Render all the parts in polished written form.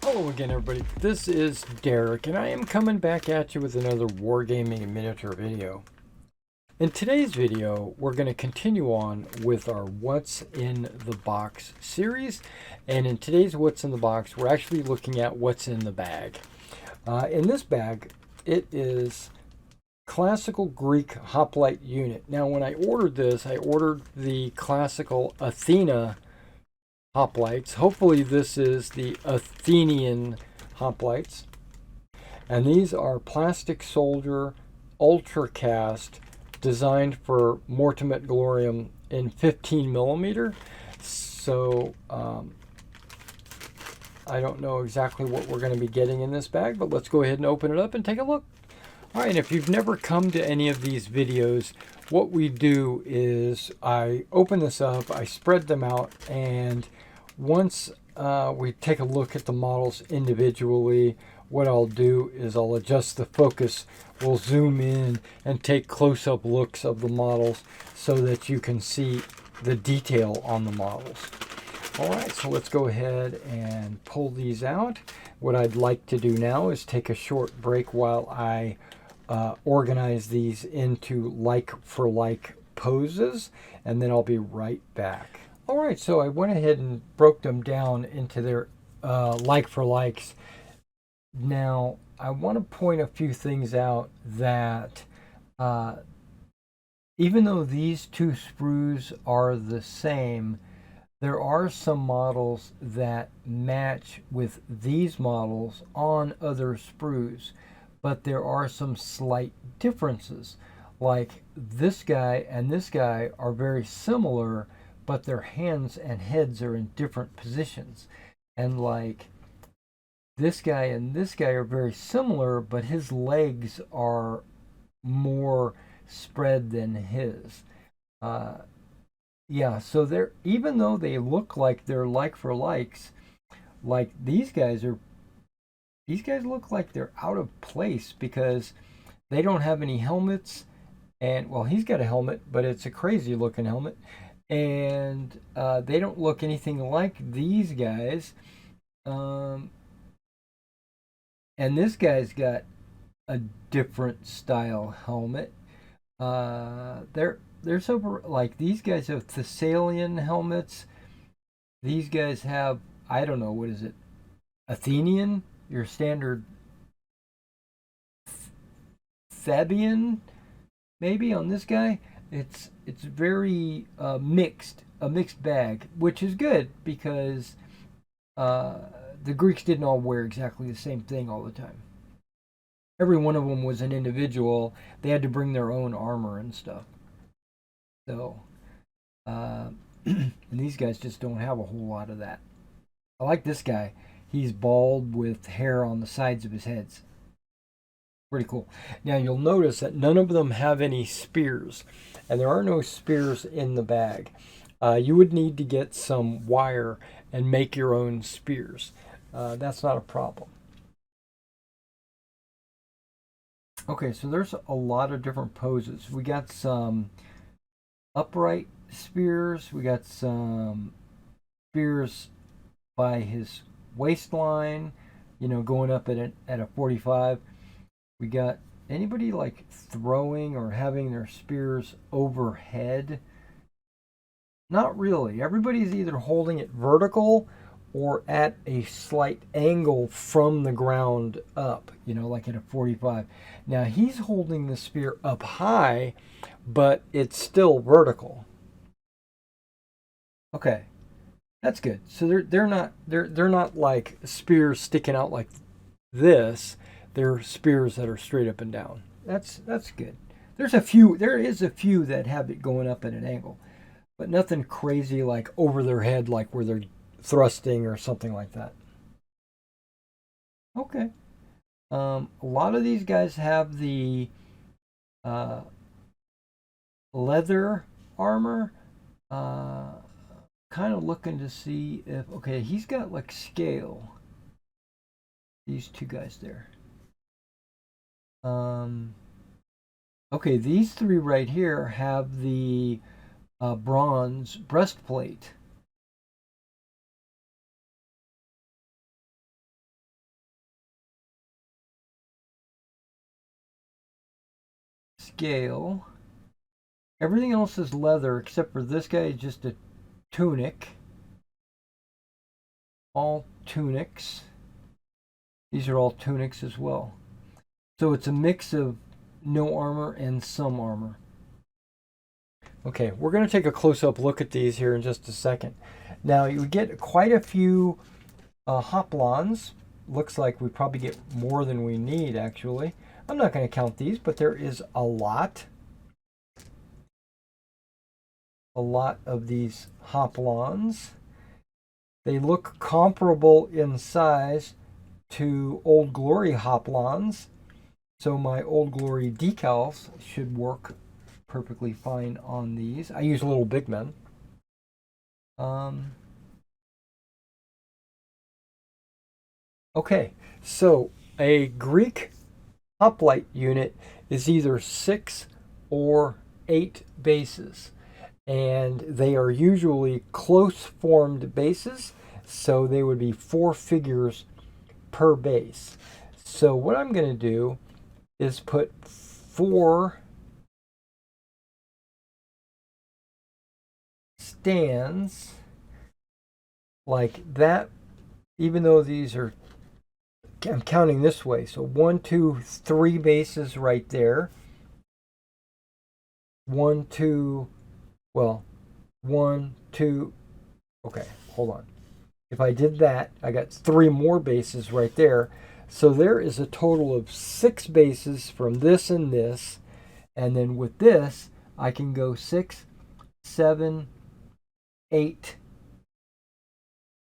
Hello again, everybody. This is Derek, and I am coming back at you with another Wargaming miniature video. In today's video, we're going to continue on with our What's in the Box series, and in today's What's in the Box, we're actually looking at what's in the bag. In this bag, it is classical Greek hoplite unit. Now, when I ordered this, I ordered the classical Athena hoplites. Hopefully this is the Athenian hoplites. And these are plastic soldier Ultracast designed for Mortem et Gloriam in 15 millimeter. So I don't know exactly what we're going to be getting in this bag, but let's go ahead and open it up and take a look. All right, if you've never come to any of these videos, what we do is I open this up, I spread them out, and once we take a look at the models individually, what I'll do is I'll adjust the focus. We'll zoom in and take close-up looks of the models so that you can see the detail on the models. All right, so let's go ahead and pull these out. What I'd like to do now is take a short break while I organize these into like-for-like poses, and then I'll be right back. All right, so I went ahead and broke them down into their like-for-likes. Now, I want to point a few things out that even though these two sprues are the same, there are some models that match with these models on other sprues, but there are some slight differences. Like this guy and this guy are very similar, but their hands and heads are in different positions. And like this guy and this guy are very similar, but his legs are more spread than his. Yeah, so they're, even though they look like they're like for likes, like these guys look like they're out of place because they don't have any helmets. And well, he's got a helmet, but it's a crazy looking helmet. And they don't look anything like these guys. And this guy's got a different style helmet. They're super, like these guys have Thessalian helmets. These guys have, I don't know, what is it? Athenian? Your standard Theban, maybe on this guy. It's very mixed, a mixed bag, which is good because the Greeks didn't all wear exactly the same thing all the time. Every one of them was an individual. They had to bring their own armor and stuff. So, and these guys just don't have a whole lot of that. I like this guy. He's bald with hair on the sides of his heads. Pretty cool. Now you'll notice that none of them have any spears, and there are no spears in the bag. You would need to get some wire and make your own spears. That's not a problem. Okay, so there's a lot of different poses. We got some upright spears. We got some spears by his waistline, going up at a 45. We got anybody like throwing or having their spears overhead? Not really. Everybody's either holding it vertical or at a slight angle from the ground up, like at a 45. Now he's holding the spear up high, but it's still vertical. Okay, that's good. So they're not like spears sticking out like this. They're spears that are straight up and down. That's good. There is a few that have it going up at an angle, but nothing crazy like over their head, like where they're thrusting or something like that. Okay. A lot of these guys have the leather armor. Kind of looking to see if, okay, he's got like scale. These two guys there. Okay, these three right here have the bronze breastplate. scale. Everything else is leather except for this guy is just a tunic. All tunics. These are all tunics as well. So it's a mix of no armor and some armor. Okay, we're going to take a close-up look at these here in just a second. Now, you get quite a few hoplons. Looks like we probably get more than we need, actually. I'm not going to count these, but there is a lot. A lot of these hoplons. They look comparable in size to Old Glory hoplons. So my Old Glory decals should work perfectly fine on these. I use little big men. Okay, so a Greek hoplite unit is either 6 or 8 bases, and they are usually close formed bases, so they would be 4 figures per base. So what I'm going to do is put 4 stands like that, even though these are, I'm counting this way, so 1, 2, 3 bases right there. 1, 2, well, 1, 2, okay, hold on. If I did that, I got 3 more bases right there. So there is a total of 6 bases from this and this. And then with this, I can go 6, 7, 8.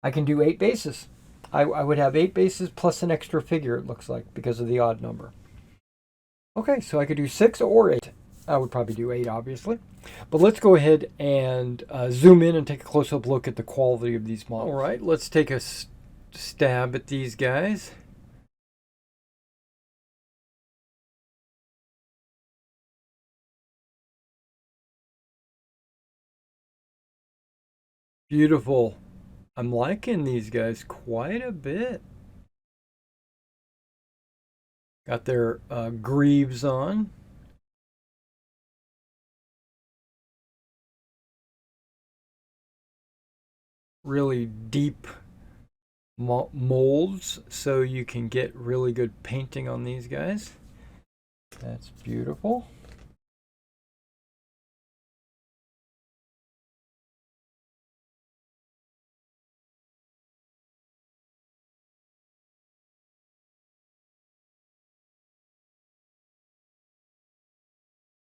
I can do 8 bases. I would have 8 bases plus an extra figure, it looks like, because of the odd number. Okay, so I could do 6 or 8. I would probably do 8, obviously. But let's go ahead and zoom in and take a close-up look at the quality of these models. All right, let's take a stab at these guys. Beautiful. I'm liking these guys quite a bit. Got their greaves on. Really deep molds, so you can get really good painting on these guys. That's beautiful.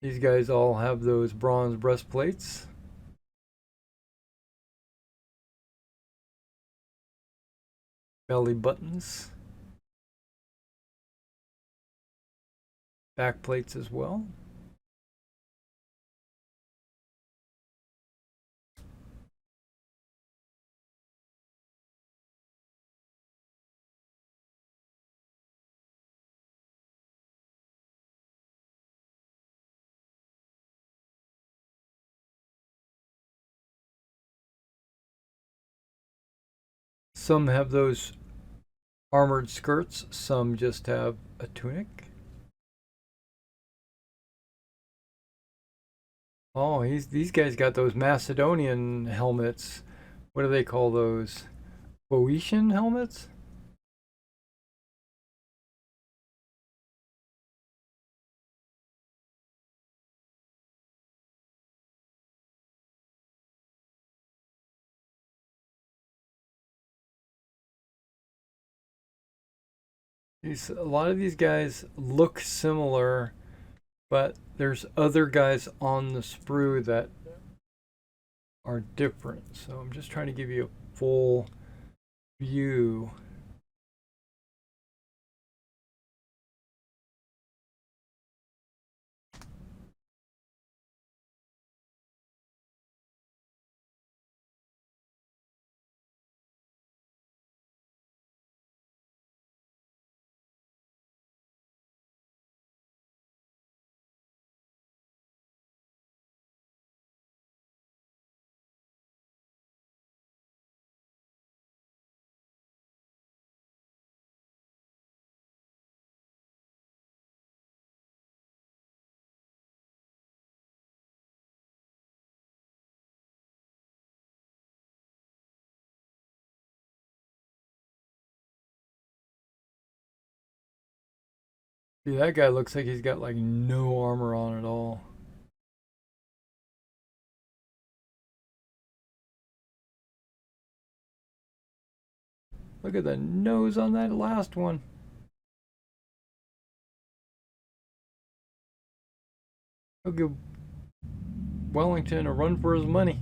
These guys all have those bronze breastplates. Belly buttons. Back plates as well. Some have those armored skirts, some just have a tunic. Oh, these guys got those Macedonian helmets. What do they call those? Boeotian helmets? A lot of these guys look similar, but there's other guys on the sprue that are different. So I'm just trying to give you a full view. See, that guy looks like he's got like no armor on at all. Look at the nose on that last one. He'll give Wellington a run for his money.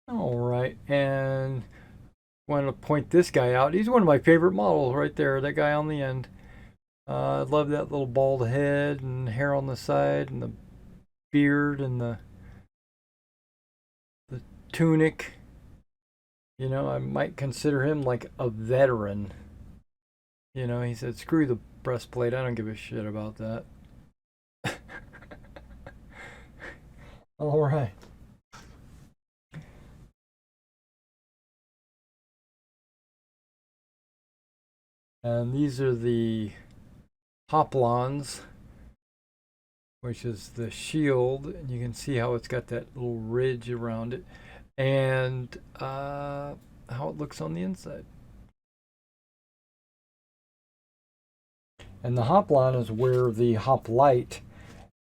All right, and want to point this guy out. He's one of my favorite models right there, that guy on the end. I love that little bald head and hair on the side and the beard and the tunic. You know, I might consider him like a veteran. You know, he said, screw the breastplate. I don't give a shit about that. All right. And these are the Hoplons, which is the shield. And you can see how it's got that little ridge around it. And how it looks on the inside. And the Hoplon is where the Hoplite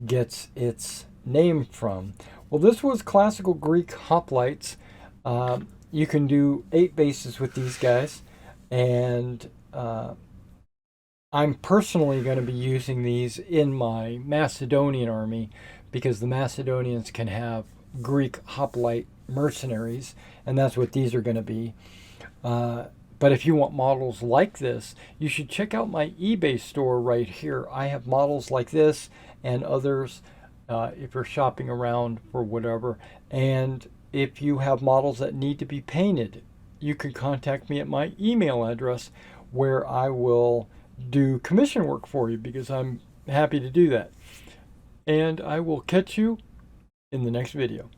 gets its name from. Well, this was classical Greek hoplites. You can do 8 bases with these guys, and I'm personally going to be using these in my Macedonian army because the Macedonians can have Greek hoplite mercenaries, and that's what these are going to be. But if you want models like this, you should check out my eBay store right here. I have models like this and others if you're shopping around for whatever. And if you have models that need to be painted, you can contact me at my email address where I will do commission work for you because I'm happy to do that. And I will catch you in the next video.